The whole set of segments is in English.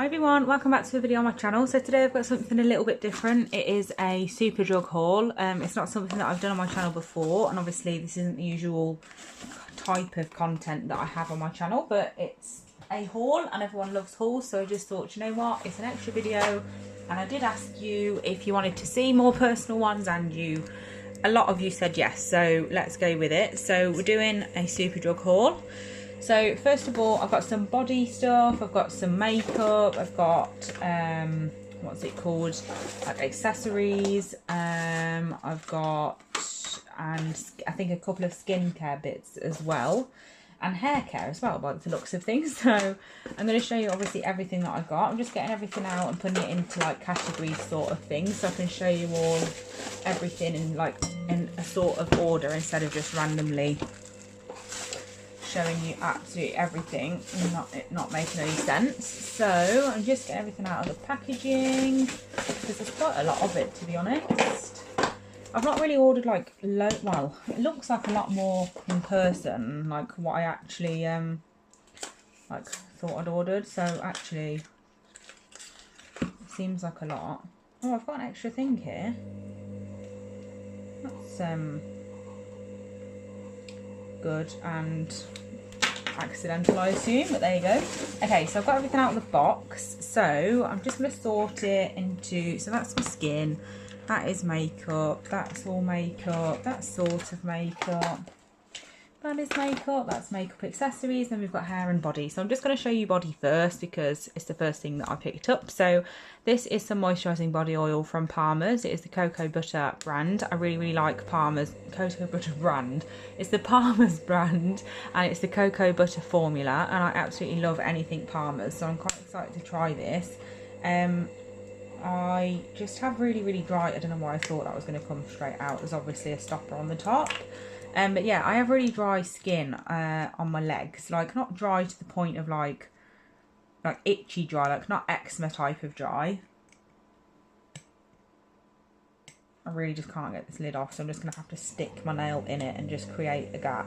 Hi everyone, welcome back to a video on my channel. So today I've got something a little bit different. It is a Superdrug haul. It's not something that I've done on my channel before, and obviously this isn't the usual type of content that I have on my channel, but it's a haul and everyone loves hauls, so I just thought, you know what, it's an extra video. And I did ask you if you wanted to see more personal ones, and a lot of you said yes, so let's go with it. So we're doing a Superdrug haul. So first of all, I've got some body stuff, I've got some makeup, I've got, what's it called, like accessories, I've got, and I think a couple of skincare bits as well, and hair care as well, by the looks of things. So I'm going to show you obviously everything that I've got. I'm just getting everything out and putting it into like categories sort of things, so I can show you all everything in like in a sort of order instead of just randomly showing you absolutely everything and it not making any sense. So I'm just getting everything out of the packaging because there's quite a lot of it, to be honest. I've not really ordered like well, it looks like a lot more in person, like what I actually like thought I'd ordered. So actually it seems like a lot. Oh, I've got an extra thing here. That's good and accidental, I assume, but there you go. Okay, so I've got everything out of the box, so I'm just going to sort it into, so that's my skin, that is makeup, that's all makeup, that's sort of makeup, that is makeup, that's makeup accessories, then we've got hair and body. So I'm just going to show you body first because it's the first thing that I picked up. So this is some moisturising body oil from Palmer's. It is the cocoa butter brand. I really like Palmer's cocoa butter brand. It's the Palmer's brand and it's the cocoa butter formula, and I absolutely love anything Palmer's, so I'm quite excited to try this. I just have really dry, I don't know why I thought that was going to come straight out. There's obviously a stopper on the top. But yeah, I have really dry skin on my legs, like not dry to the point of like itchy dry, like not eczema type of dry. I really just can't get this lid off, so I'm just going to have to stick my nail in it and just create a gap.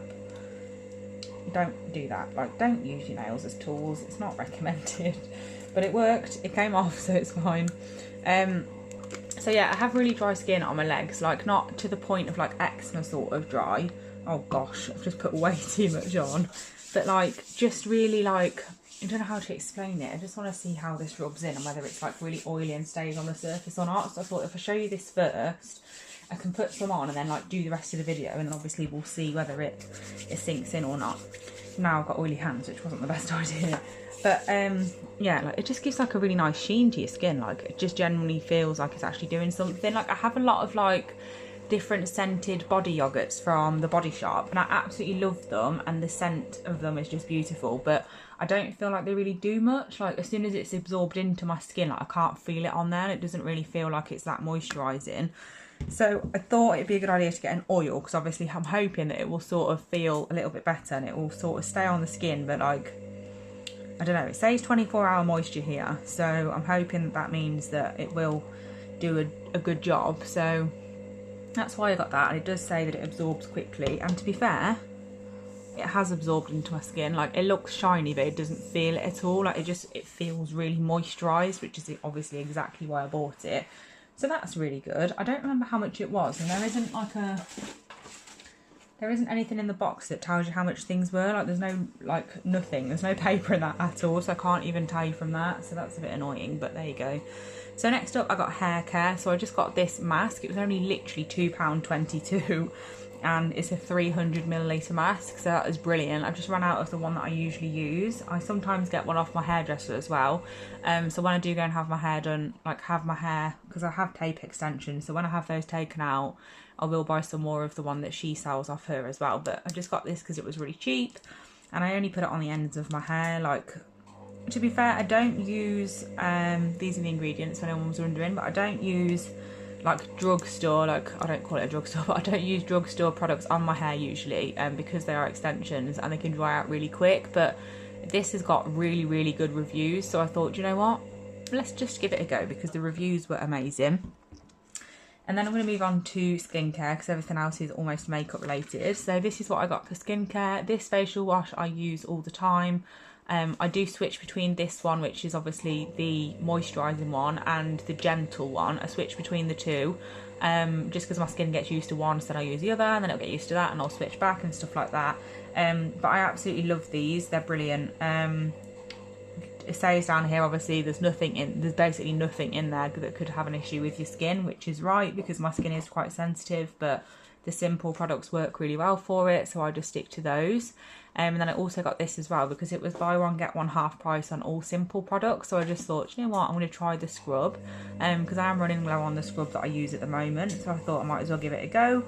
Don't do that, like don't use your nails as tools, it's not recommended. But it worked, it came off, so it's fine. So yeah, I have really dry skin on my legs, like not to the point of like eczema sort of dry. Oh gosh, I've just put way too much on. But like, just really like, I don't know how to explain it. I just want to see how this rubs in and whether it's like really oily and stays on the surface or not. So I thought if I show you this first, I can put some on and then like do the rest of the video, and then obviously we'll see whether it sinks in or not. Now I've got oily hands, which wasn't the best idea. But yeah, like it just gives like a really nice sheen to your skin. Like it just generally feels like it's actually doing something. Like I have a lot of like different scented body yogurts from the Body Shop, and I absolutely love them, and the scent of them is just beautiful, but I don't feel like they really do much. Like as soon as it's absorbed into my skin, like I can't feel it on there, and it doesn't really feel like it's that moisturising. So I thought it'd be a good idea to get an oil, because obviously I'm hoping that it will sort of feel a little bit better and it will sort of stay on the skin, but like, I don't know, it says 24-hour moisture here, so I'm hoping that means that it will do a good job. So that's why I got that, and it does say that it absorbs quickly, and to be fair, it has absorbed into my skin. Like it looks shiny, but it doesn't feel it at all. Like it feels really moisturised, which is obviously exactly why I bought it. So that's really good. I don't remember how much it was, and there isn't anything in the box that tells you how much things were. Like there's no, like nothing, there's no paper in that at all, so I can't even tell you from that, so that's a bit annoying, but there you go. So next up I got hair care. So I just got this mask. It was only literally £2.22 and it's a 300ml mask, so that is brilliant. I've just run out of the one that I usually use. I sometimes get one off my hairdresser as well, so when I do go and have my hair done, like have my hair, because I have tape extensions, so when I have those taken out I will buy some more of the one that she sells off her as well. But I just got this because it was really cheap, and I only put it on the ends of my hair. Like, to be fair, I don't use, these are the ingredients, so no one was wondering, but I don't use like drugstore, like I don't call it a drugstore, but I don't use drugstore products on my hair usually, because they are extensions and they can dry out really quick. But this has got really good reviews, so I thought, you know what, let's just give it a go because the reviews were amazing. And then I'm going to move on to skincare because everything else is almost makeup related. So this is what I got for skincare. This facial wash I use all the time. I do switch between this one, which is obviously the moisturising one, and the gentle one. I switch between the two, just because my skin gets used to one, so then I'll use the other, and then it'll get used to that, and I'll switch back and stuff like that. But I absolutely love these. They're brilliant. It says down here, obviously, there's basically nothing in there that could have an issue with your skin, which is right, because my skin is quite sensitive, but the simple products work really well for it, so I just stick to those. And then I also got this as well, because it was buy one get one half price on all simple products, so I just thought, you know what, I'm going to try the scrub, because I am running low on the scrub that I use at the moment, so I thought I might as well give it a go,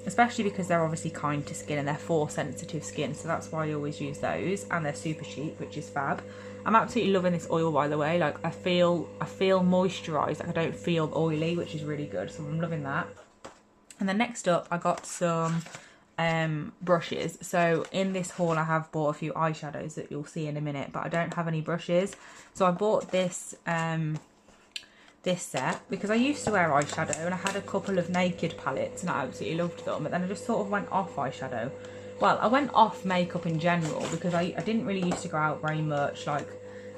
especially because they're obviously kind to skin and they're for sensitive skin, so that's why I always use those, and they're super cheap, which is fab. I'm absolutely loving this oil, by the way. Like, I feel moisturised, like I don't feel oily, which is really good, so I'm loving that. And then next up, I got some brushes. So in this haul, I have bought a few eyeshadows that you'll see in a minute, but I don't have any brushes. So I bought this this set because I used to wear eyeshadow, and I had a couple of naked palettes and I absolutely loved them, but then I just sort of went off eyeshadow. Well, I went off makeup in general because I didn't really used to go out very much. Like,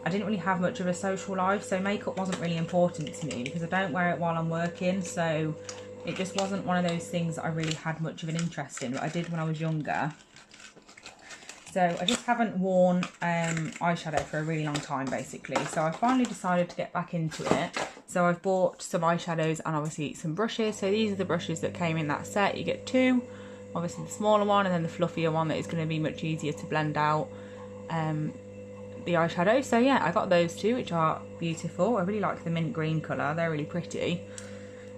I didn't really have much of a social life, so makeup wasn't really important to me because I don't wear it while I'm working, so it just wasn't one of those things that I really had much of an interest in, but I did when I was younger. So I just haven't worn eyeshadow for a really long time, basically. So I finally decided to get back into it. So I've bought some eyeshadows and obviously some brushes. So these are the brushes that came in that set. You get two, obviously the smaller one and then the fluffier one that is going to be much easier to blend out the eyeshadow. So yeah, I got those two, which are beautiful. I really like the mint green colour. They're really pretty.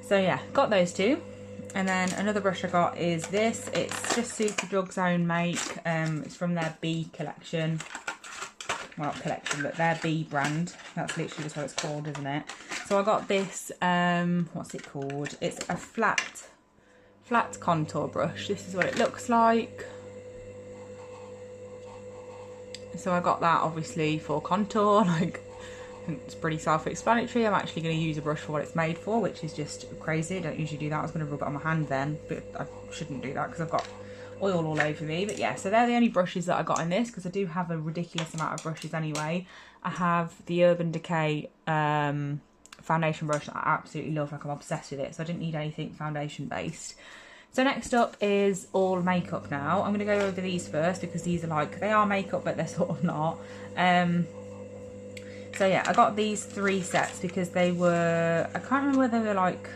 So yeah, got those two. And then another brush I got is this. It's just Superdrug's own make. It's from their B collection. Well, not collection, but their B brand. That's literally just what it's called, isn't it? So I got this, what's it called? It's a flat contour brush. This is what it looks like. So I got that obviously for contour, like, it's pretty self-explanatory. I'm actually going to use a brush for what it's made for, which is just crazy. I don't usually do that. I was going to rub it on my hand then, but I shouldn't do that because I've got oil all over me. But yeah, so they're the only brushes that I got in this because I do have a ridiculous amount of brushes anyway. I have the Urban Decay foundation brush that I absolutely love. Like, I'm obsessed with it, so I didn't need anything foundation based. So next up is all makeup now. I'm going to go over these first because these are like, they are makeup but they're sort of not. So yeah, I got these 3 sets because they were, I can't remember whether they were like,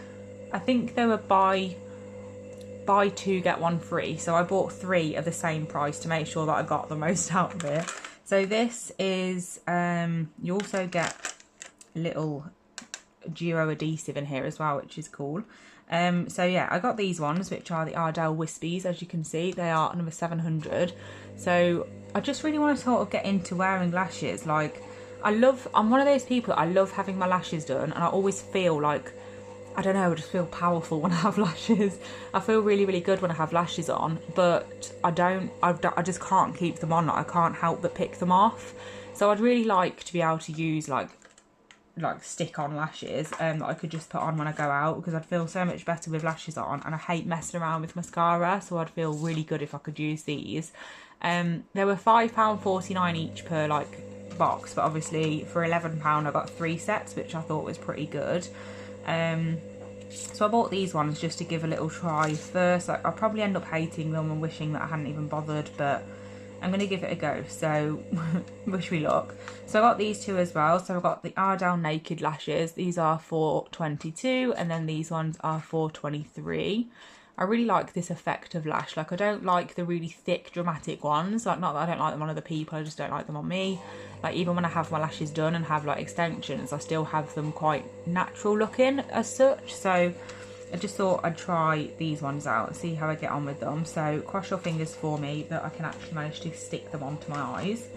I think they were buy 2 get 1 free. So I bought 3 of the same price to make sure that I got the most out of it. So this is, you also get little duo adhesive in here as well, which is cool. So yeah, I got these ones, which are the Ardell Wispies. As you can see, they are number 700. So I just really want to sort of get into wearing lashes. Like, I'm one of those people, I love having my lashes done, and I always feel like, I don't know, I just feel powerful when I have lashes. I feel really, really good when I have lashes on, but I just can't keep them on. Like, I can't help but pick them off. So I'd really like to be able to use like stick-on lashes that I could just put on when I go out, because I'd feel so much better with lashes on, and I hate messing around with mascara, so I'd feel really good if I could use these. They were £5.49 each per like box, but obviously for £11 I got 3 sets, which I thought was pretty good. So I bought these ones just to give a little try first. Like, I'll probably end up hating them and wishing that I hadn't even bothered, but I'm going to give it a go, so wish me luck. So I got these 2 as well. So I've got the Ardell Naked Lashes. These are $4.22, and then these ones are $4.23. I really like this effect of lash. Like, I don't like the really thick, dramatic ones. Like, not that I don't like them on other people, I just don't like them on me. Like, even when I have my lashes done and have like extensions, I still have them quite natural looking as such. So I just thought I'd try these ones out and see how I get on with them. So cross your fingers for me that I can actually manage to stick them onto my eyes.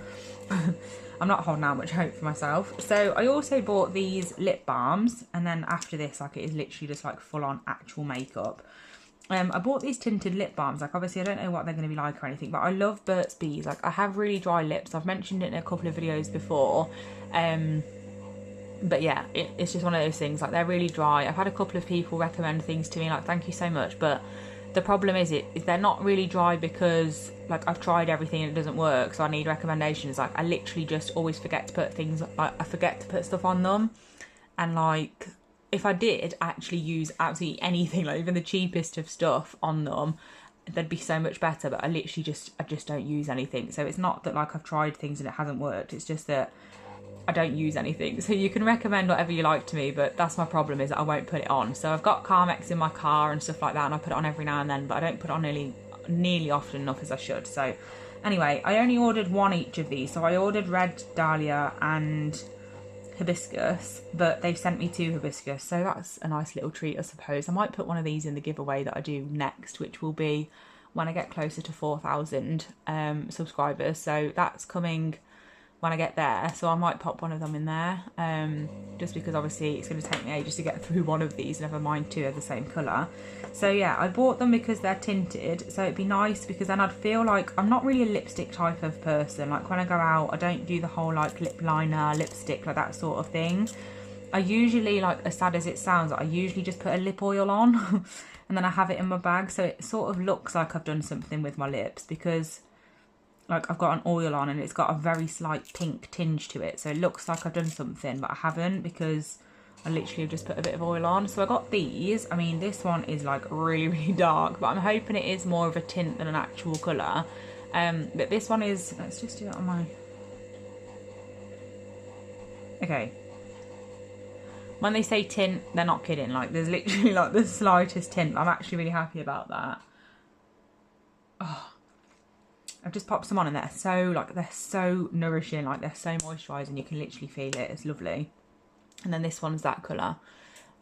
I'm not holding out much hope for myself. So I also bought these lip balms, and then after this, like, it is literally just like full on actual makeup. I bought these tinted lip balms. Like, obviously I don't know what they're going to be like or anything, but I love Burt's Bees. Like, I have really dry lips. I've mentioned it in a couple of videos before. But yeah, it's just one of those things. Like, they're really dry. I've had a couple of people recommend things to me, like, thank you so much, but the problem is they're not really dry because like I've tried everything and it doesn't work, so I need recommendations. Like I literally just always forget to put things, like I forget to put stuff on them, and like if I did actually use absolutely anything, like even the cheapest of stuff on them, they'd be so much better. But I just don't use anything. So it's not that like I've tried things and it hasn't worked, it's just that I don't use anything. So you can recommend whatever you like to me, but that's my problem, is that I won't put it on. So I've got Carmex in my car and stuff like that, and I put it on every now and then, but I don't put it on nearly often enough as I should. So anyway, I only ordered one each of these. So I ordered red dahlia and hibiscus, but they've sent me 2 hibiscus, so that's a nice little treat, I suppose. I might put one of these in the giveaway that I do next, which will be when I get closer to 4,000 subscribers. So that's coming when I get there, so I might pop one of them in there, just because obviously it's going to take me ages to get through one of these, never mind 2 of the same colour. So yeah, I bought them because they're tinted, so it'd be nice, because then I'd feel like I'm not really a lipstick type of person. Like when I go out, I don't do the whole like lip liner, lipstick, like that sort of thing. I usually, like as sad as it sounds, I usually just put a lip oil on and then I have it in my bag, so it sort of looks like I've done something with my lips, because like I've got an oil on and it's got a very slight pink tinge to it, so it looks like I've done something, but I haven't, because I literally have just put a bit of oil on. So I got these. I mean, this one is like really dark, but I'm hoping it is more of a tint than an actual colour. But this one is, let's just do it on my, okay, when they say tint, they're not kidding. Like there's literally like the slightest tint. I'm actually really happy about that. Oh, I've just popped some on and they're so nourishing, like they're so moisturising, you can literally feel it. It's lovely. And then this one's that colour.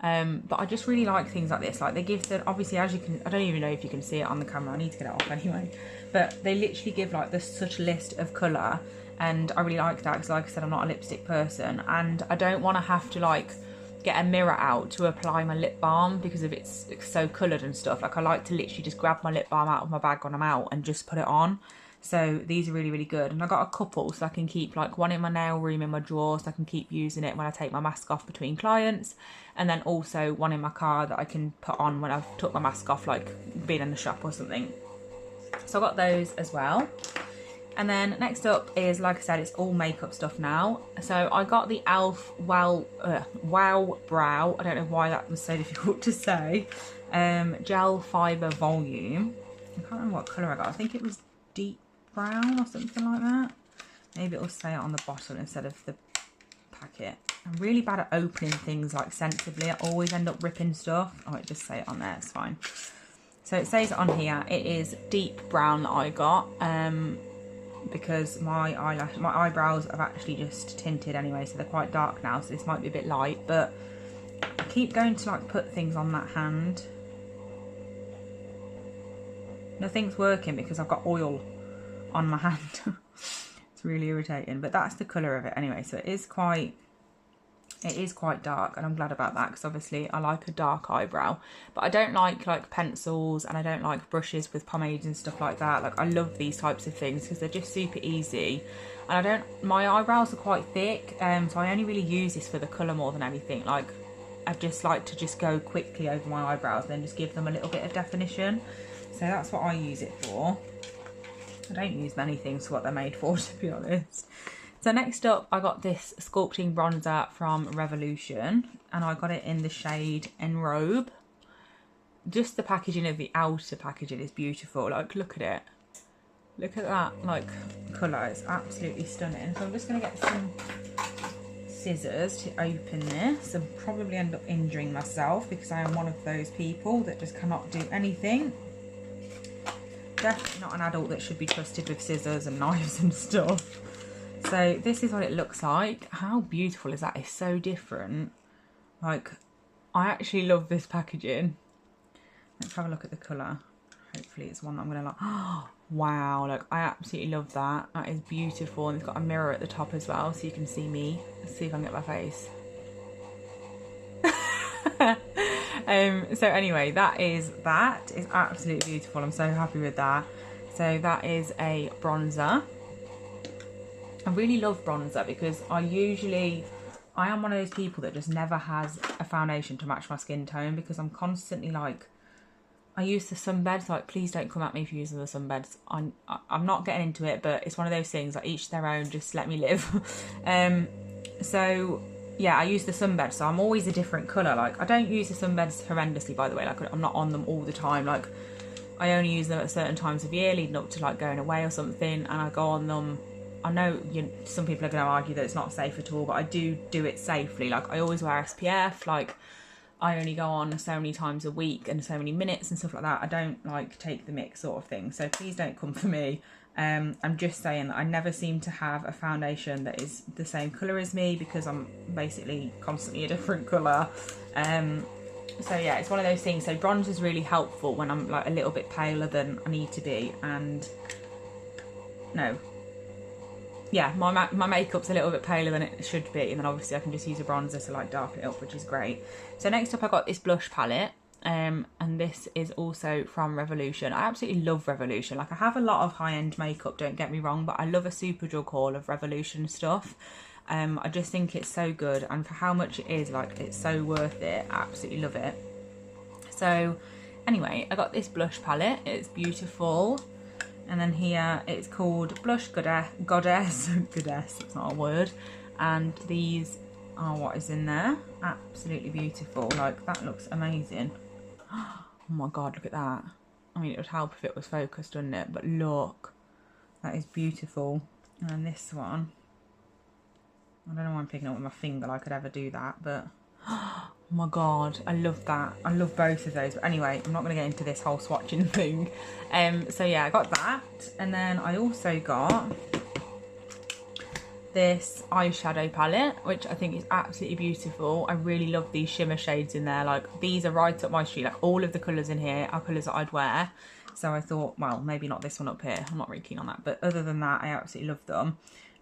But I just really like things like this. Like they give the, obviously, as you can, I don't even know if you can see it on the camera, I need to get it off anyway, but they literally give like the subtlest of colour, and I really like that, because like I said, I'm not a lipstick person, and I don't want to have to like get a mirror out to apply my lip balm because of it's so coloured and stuff. Like I like to literally just grab my lip balm out of my bag when I'm out and just put it on. So these are really good, and I got a couple so I can keep like one in my nail room in my drawer, so I can keep using it when I take my mask off between clients, and then also one in my car that I can put on when I've took my mask off, like being in the shop or something. So I got those as well. And then next up is, like I said, it's all makeup stuff now. So I got the e.l.f. Wow Brow, I don't know why that was so difficult to say, gel fibre volume. I can't remember what colour I got. I think it was deep brown or something like that. Maybe it'll say it on the bottom instead of the packet. I'm really bad at opening things like sensibly. I always end up ripping stuff. Oh, it just say it on there, it's fine. So it says it on here. It is deep brown that I got, because my eyebrows have actually just tinted anyway, so they're quite dark now, so this might be a bit light, but I keep going to like put things on that hand. Nothing's working because I've got oil on my hand. It's really irritating, but that's the colour of it anyway. So it is quite dark, and I'm glad about that, because obviously I like a dark eyebrow, but I don't like pencils, and I don't like brushes with pomades and stuff like that. Like I love these types of things because they're just super easy, and my eyebrows are quite thick, so I only really use this for the colour more than anything. Like I just like to just go quickly over my eyebrows and then just give them a little bit of definition. So that's what I use it for. I don't use many things for what they're made for, to be honest. So next up, I got this sculpting bronzer from Revolution, and I got it in the shade Enrobe. Just the packaging of the outer packaging is beautiful. Like, look at it. Look at that, like, colour. It's absolutely stunning. So I'm just going to get some scissors to open this and probably end up injuring myself, because I am one of those people that just cannot do anything. Definitely not an adult that should be trusted with scissors and knives and stuff. So this is what it looks like. How beautiful is that? It's so different. Like, I actually love this packaging. Let's have a look at the colour. Hopefully it's one that I'm going to like. Oh, wow, look, I absolutely love that. That is beautiful, and it's got a mirror at the top as well, so you can see me. Let's see if I can get my face. So anyway, that is absolutely beautiful. I'm so happy with that. So that is a bronzer. I really love bronzer because I am one of those people that just never has a foundation to match my skin tone, because I'm constantly like I use the sunbeds. Like, please don't come at me for using the sunbeds. I'm not getting into it, but it's one of those things, like, each their own, just let me live. So yeah, I use the sunbeds, so I'm always a different colour. Like, I don't use the sunbeds horrendously, by the way. Like, I'm not on them all the time. Like, I only use them at certain times of year leading up to like going away or something, and I go on them. I know some people are going to argue that it's not safe at all, but I do it safely. Like, I always wear SPF. Like, I only go on so many times a week and so many minutes and stuff like that. I don't like take the mix sort of thing. So please don't come for me. I'm just saying that I never seem to have a foundation that is the same colour as me, because I'm basically constantly a different colour. So yeah, it's one of those things. So bronze is really helpful when I'm like a little bit paler than I need to be. And no, yeah, my makeup's a little bit paler than it should be, and then obviously I can just use a bronzer to like darken it up, which is great. So next up I got this blush palette, and this is also from Revolution. I absolutely love Revolution. Like, I have a lot of high-end makeup, don't get me wrong, but I love a Superdrug haul of Revolution stuff. I just think it's so good, and for how much it is, like, it's so worth it. I absolutely love it. So anyway, I got this blush palette. It's beautiful. And then here it's called Blush Goddess. Goddess, it's not a word. And these are what is in there. Absolutely beautiful. Like, that looks amazing. Oh my god, look at that. I mean, it would help if it was focused, wouldn't it? But look, that is beautiful. And then this one, I don't know why I'm picking up with my finger, like I'd ever do that, but oh my god, I love that. I love both of those. But anyway, I'm not going to get into this whole swatching thing. So yeah, I got that. And then I also got this eyeshadow palette, which I think is absolutely beautiful. I really love these shimmer shades in there. Like, these are right up my street. Like, all of the colours in here are colours that I'd wear. So I thought, well, maybe not this one up here. I'm not really keen on that. But other than that, I absolutely love them.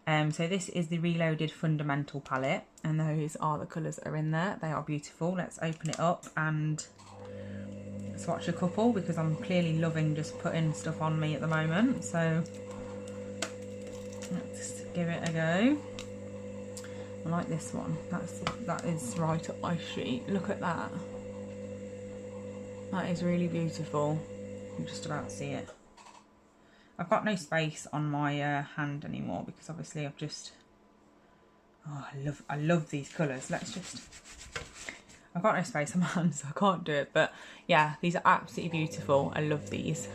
So this is the Reloaded Fundamental palette, and those are the colours that are in there. They are beautiful. Let's open it up and swatch a couple, because I'm clearly loving just putting stuff on me at the moment. So let's give it a go. I like this one. That is right up my street. Look at that. That is really beautiful. You can just about see it. I've got no space on my hand anymore, because obviously I've just, oh, I love these colours. I've got no space on my hand, so I can't do it. But yeah, these are absolutely beautiful. I love these.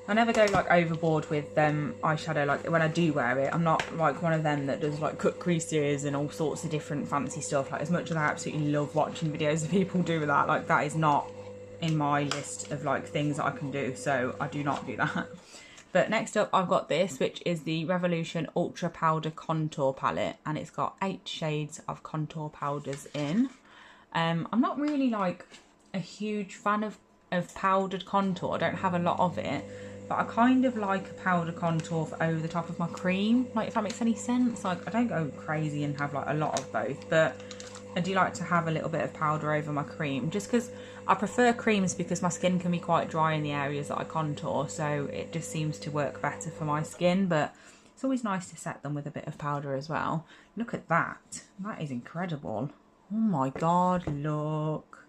I never go like overboard with eyeshadow. Like, when I do wear it, I'm not like one of them that does like cut creases and all sorts of different fancy stuff. Like, as much as I absolutely love watching videos of people do that, like, that is not in my list of like things that I can do, so I do not do that. But next up I've got this, which is the Revolution Ultra Powder Contour Palette, and it's got 8 shades of contour powders in. I'm not really like a huge fan of powdered contour. I don't have a lot of it, but I kind of like a powder contour for over the top of my cream, like, if that makes any sense. Like, I don't go crazy and have like a lot of both, but I do like to have a little bit of powder over my cream, just because I prefer creams, because my skin can be quite dry in the areas that I contour, so it just seems to work better for my skin. But it's always nice to set them with a bit of powder as well. Look at that. That is incredible. Oh my god, look.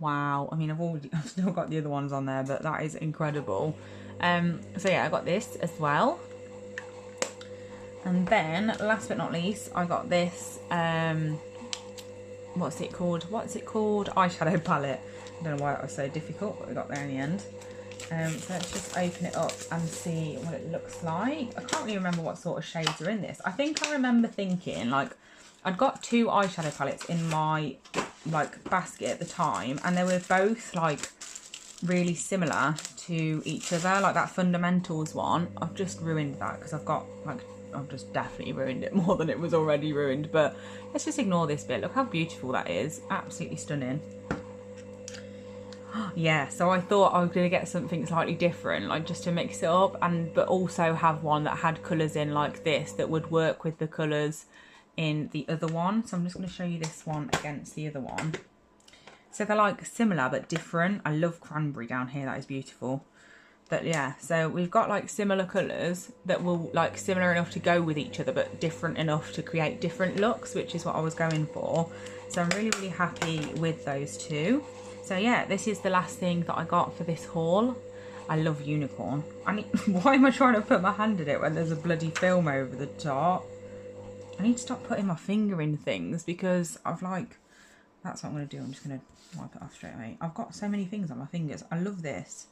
Wow. I mean, I've still got the other ones on there, but that is incredible. So yeah, I got this as well. And then, last but not least, I got this, what's it called? Eyeshadow palette. I don't know why it was so difficult, but we got there in the end. So let's just open it up and see what it looks like. I can't really remember what sort of shades are in this. I think I remember thinking, like, I'd got 2 eyeshadow palettes in my, like, basket at the time, and they were both, like, really similar to each other. Like, that Fundamentals one, I've just ruined that, because I've just definitely ruined it more than it was already ruined. But let's just ignore this bit. Look how beautiful that is. Absolutely stunning. Yeah, so I thought I was going to get something slightly different, like, just to mix it up, but also have one that had colours in like this that would work with the colours in the other one. So I'm just going to show you this one against the other one. So they're like similar but different. I love cranberry down here. That is beautiful. But yeah, so we've got like similar colours that will like similar enough to go with each other, but different enough to create different looks, which is what I was going for. So I'm really, really happy with those two. So yeah, this is the last thing that I got for this haul. I love unicorn. Why am I trying to put my hand in it when there's a bloody film over the top? I need to stop putting my finger in things because I've like, that's what I'm going to do. I'm just going to wipe it off straight away. I've got so many things on my fingers. I love this.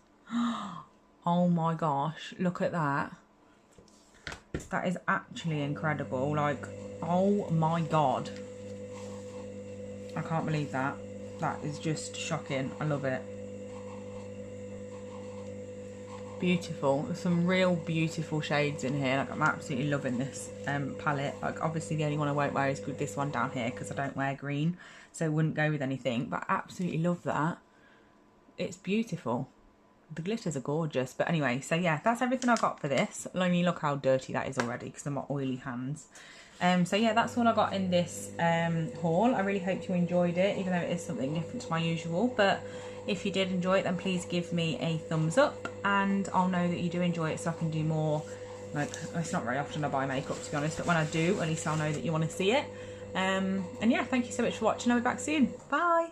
Oh my gosh, look at that. That is actually incredible. Like, oh my God. I can't believe that. That is just shocking. I love it. Beautiful. There's some real beautiful shades in here. Like, I'm absolutely loving this palette. Like, obviously the only one I won't wear is this one down here because I don't wear green, so it wouldn't go with anything, but I absolutely love that. It's beautiful. The glitters are gorgeous. But anyway, so yeah, that's everything I got for this. I mean, look how dirty that is already because of my oily hands. So yeah, that's all I got in this haul. I really hope you enjoyed it, even though it is something different to my usual. But if you did enjoy it, then please give me a thumbs up, and I'll know that you do enjoy it so I can do more. Like, it's not very often I buy makeup, to be honest, but when I do, at least I'll know that you want to see it. And yeah, thank you so much for watching. I'll be back soon. Bye.